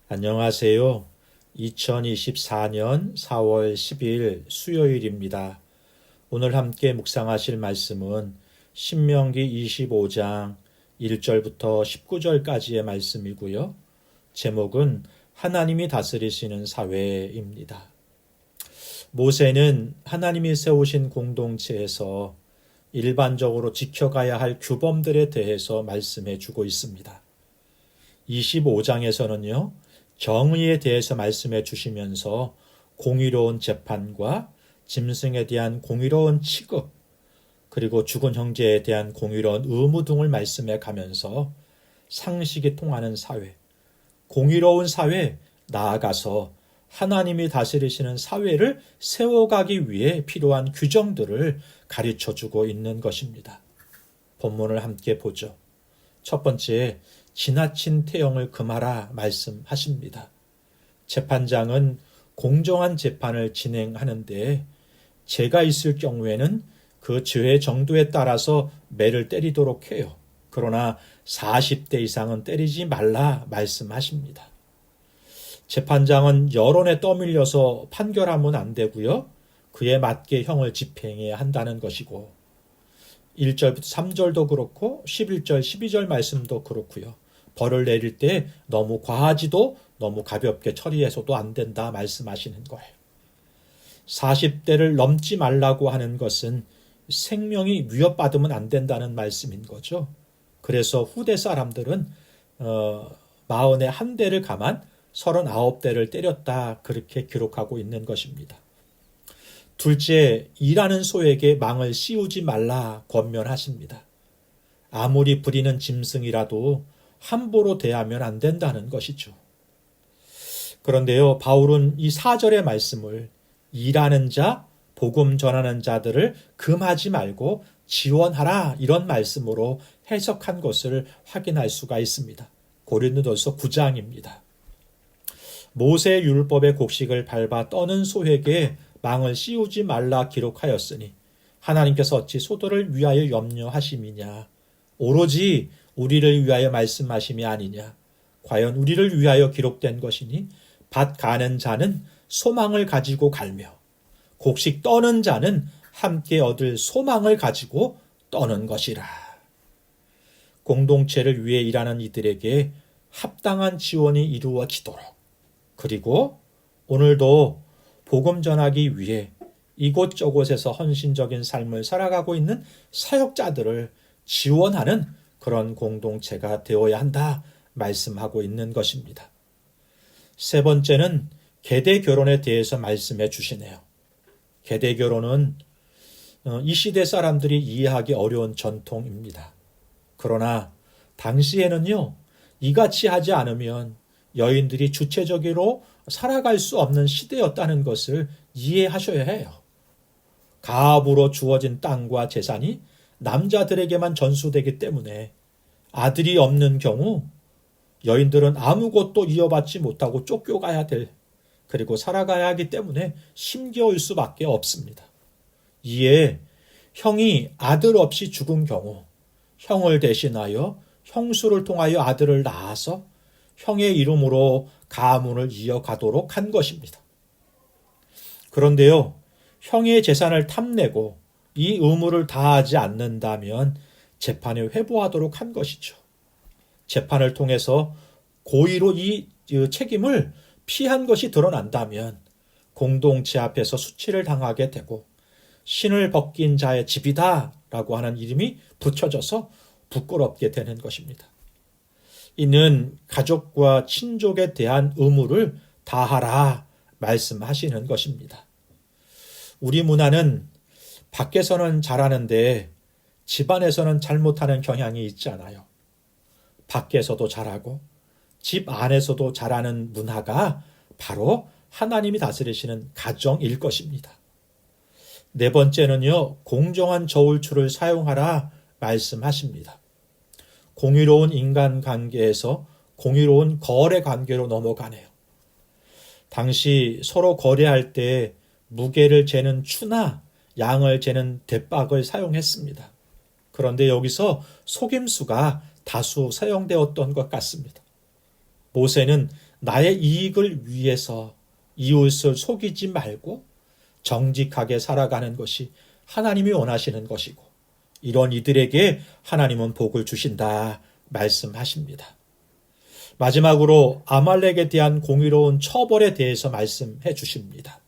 안녕하세요. 2024년 4월 10일 수요일입니다. 오늘 함께 묵상하실 말씀은 신명기 25장 1절부터 19절까지의 말씀이고요. 제목은 하나님이 다스리시는 사회입니다. 모세는 하나님이 세우신 공동체에서 일반적으로 지켜가야 할 규범들에 대해서 말씀해 주고 있습니다. 25장에서는요, 정의에 대해서 말씀해 주시면서 공의로운 재판과 짐승에 대한 공의로운 취급, 그리고 죽은 형제에 대한 공의로운 의무 등을 말씀해 가면서 상식이 통하는 사회, 공의로운 사회, 나아가서 하나님이 다스리시는 사회를 세워가기 위해 필요한 규정들을 가르쳐 주고 있는 것입니다. 본문을 함께 보죠. 첫 번째, 지나친 태형을 금하라 말씀하십니다. 재판장은 공정한 재판을 진행하는데 죄가 있을 경우에는 그 죄의 정도에 따라서 매를 때리도록 해요. 그러나 40대 이상은 때리지 말라 말씀하십니다. 재판장은 여론에 떠밀려서 판결하면 안 되고요. 그에 맞게 형을 집행해야 한다는 것이고 1절부터 3절도 그렇고 11절, 12절 말씀도 그렇고요. 벌을 내릴 때 너무 과하지도 너무 가볍게 처리해서도 안 된다 말씀하시는 거예요. 40대를 넘지 말라고 하는 것은 생명이 위협받으면 안 된다는 말씀인 거죠. 그래서 후대 사람들은 41대를 감안 39대를 때렸다 그렇게 기록하고 있는 것입니다. 둘째, 일하는 소에게 망을 씌우지 말라 권면하십니다. 아무리 부리는 짐승이라도 함부로 대하면 안 된다는 것이죠. 그런데요, 바울은 이 4절의 말씀을 일하는 자, 복음 전하는 자들을 금하지 말고 지원하라 이런 말씀으로 해석한 것을 확인할 수가 있습니다. 고린도전서 9장입니다. 모세 율법의 곡식을 밟아 떠는 소에게 망을 씌우지 말라 기록하였으니 하나님께서 어찌 소도를 위하여 염려하심이냐. 오로지 우리를 위하여 말씀하심이 아니냐. 과연 우리를 위하여 기록된 것이니 밭 가는 자는 소망을 가지고 갈며 곡식 떠는 자는 함께 얻을 소망을 가지고 떠는 것이라. 공동체를 위해 일하는 이들에게 합당한 지원이 이루어지도록, 그리고 오늘도 복음 전하기 위해 이곳저곳에서 헌신적인 삶을 살아가고 있는 사역자들을 지원하는 그런 공동체가 되어야 한다 말씀하고 있는 것입니다. 세 번째는 계대 결혼에 대해서 말씀해 주시네요. 계대 결혼은 이 시대 사람들이 이해하기 어려운 전통입니다. 그러나 당시에는요, 이같이 하지 않으면 여인들이 주체적으로 살아갈 수 없는 시대였다는 것을 이해하셔야 해요. 가압으로 주어진 땅과 재산이 남자들에게만 전수되기 때문에 아들이 없는 경우 여인들은 아무것도 이어받지 못하고 쫓겨가야 될, 그리고 살아가야 하기 때문에 힘겨울 수밖에 없습니다. 이에 형이 아들 없이 죽은 경우 형을 대신하여 형수를 통하여 아들을 낳아서 형의 이름으로 가문을 이어가도록 한 것입니다. 그런데요, 형의 재산을 탐내고 이 의무를 다하지 않는다면 재판에 회부하도록 한 것이죠. 재판을 통해서 고의로 이 책임을 피한 것이 드러난다면 공동체 앞에서 수치를 당하게 되고 신을 벗긴 자의 집이다라고 하는 이름이 붙여져서 부끄럽게 되는 것입니다. 이는 가족과 친족에 대한 의무를 다하라 말씀하시는 것입니다. 우리 문화는 밖에서는 잘하는데 집안에서는 잘못하는 경향이 있잖아요. 밖에서도 잘하고 집 안에서도 잘하는 문화가 바로 하나님이 다스리시는 가정일 것입니다. 네 번째는요, 공정한 저울추를 사용하라 말씀하십니다. 공의로운 인간관계에서 공의로운 거래관계로 넘어가네요. 당시 서로 거래할 때 무게를 재는 추나 양을 재는 대박을 사용했습니다. 그런데 여기서 속임수가 다수 사용되었던 것 같습니다. 모세는 나의 이익을 위해서 이웃을 속이지 말고 정직하게 살아가는 것이 하나님이 원하시는 것이고, 이런 이들에게 하나님은 복을 주신다 말씀하십니다. 마지막으로 아말렉에 대한 공의로운 처벌에 대해서 말씀해 주십니다.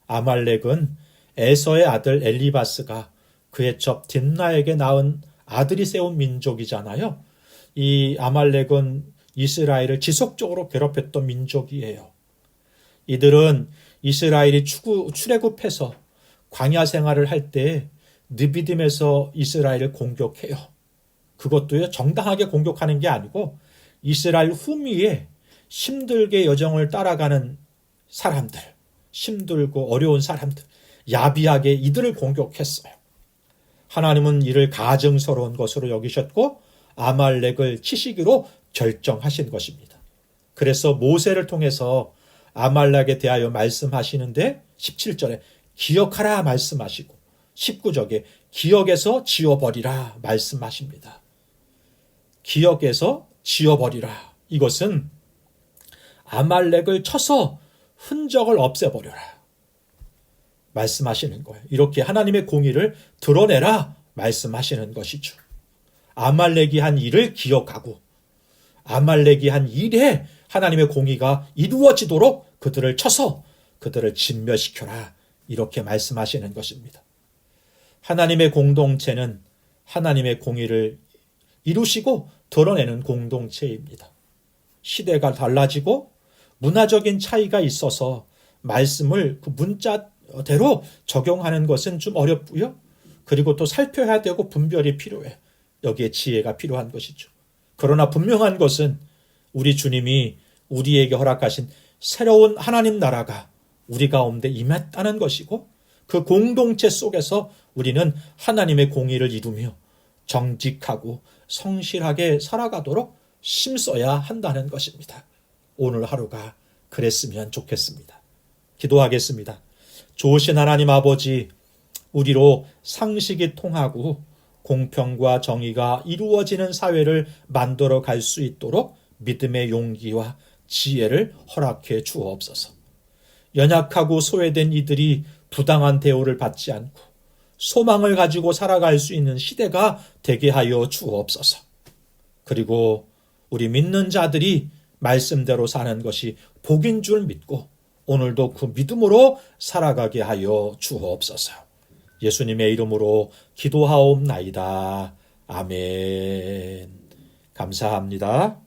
아말렉은 에서의 아들 엘리바스가 그의 첩 딥나에게 낳은 아들이 세운 민족이잖아요. 이 아말렉은 이스라엘을 지속적으로 괴롭혔던 민족이에요. 이들은 이스라엘이 출애굽해서 광야 생활을 할 때 느비딤에서 이스라엘을 공격해요. 그것도요, 정당하게 공격하는 게 아니고 이스라엘 후미에 힘들게 여정을 따라가는 사람들, 힘들고 어려운 사람들, 야비하게 이들을 공격했어요. 하나님은 이를 가증스러운 것으로 여기셨고 아말렉을 치시기로 결정하신 것입니다. 그래서 모세를 통해서 아말렉에 대하여 말씀하시는데 17절에 기억하라 말씀하시고 19절에 기억에서 지워버리라 말씀하십니다. 기억에서 지워버리라. 이것은 아말렉을 쳐서 흔적을 없애버려라 말씀하시는 거예요. 이렇게 하나님의 공의를 드러내라 말씀하시는 것이죠. 아말렉이 한 일을 기억하고 아말렉이 한 일에 하나님의 공의가 이루어지도록 그들을 쳐서 그들을 진멸시켜라 이렇게 말씀하시는 것입니다. 하나님의 공동체는 하나님의 공의를 이루시고 드러내는 공동체입니다. 시대가 달라지고 문화적인 차이가 있어서 말씀을 그 문자대로 적용하는 것은 좀 어렵고요. 그리고 또 살펴야 되고 분별이 필요해. 여기에 지혜가 필요한 것이죠. 그러나 분명한 것은 우리 주님이 우리에게 허락하신 새로운 하나님 나라가 우리 가운데 임했다는 것이고, 그 공동체 속에서 우리는 하나님의 공의를 이루며 정직하고 성실하게 살아가도록 힘써야 한다는 것입니다. 오늘 하루가 그랬으면 좋겠습니다. 기도하겠습니다. 좋으신 하나님 아버지, 우리로 상식이 통하고 공평과 정의가 이루어지는 사회를 만들어 갈 수 있도록 믿음의 용기와 지혜를 허락해 주옵소서. 연약하고 소외된 이들이 부당한 대우를 받지 않고 소망을 가지고 살아갈 수 있는 시대가 되게 하여 주옵소서. 그리고 우리 믿는 자들이 말씀대로 사는 것이 복인 줄 믿고 오늘도 그 믿음으로 살아가게 하여 주옵소서. 예수님의 이름으로 기도하옵나이다. 아멘. 감사합니다.